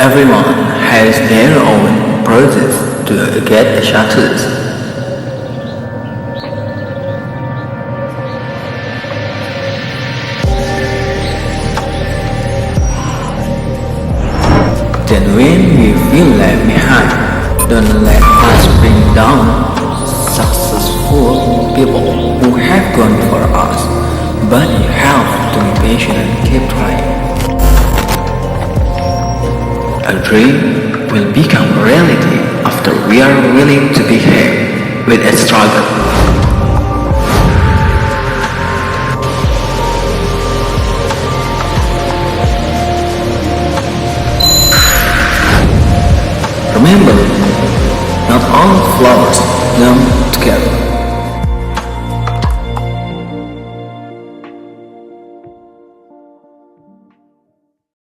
Everyone has their own process to get the success. Then when we feel left behind, don't let us bring down successful people who have gone before us, but you have to be patient and keep trying. A dream will become reality after we are willing to be here with a struggle. Remember, not all flowers bloom together.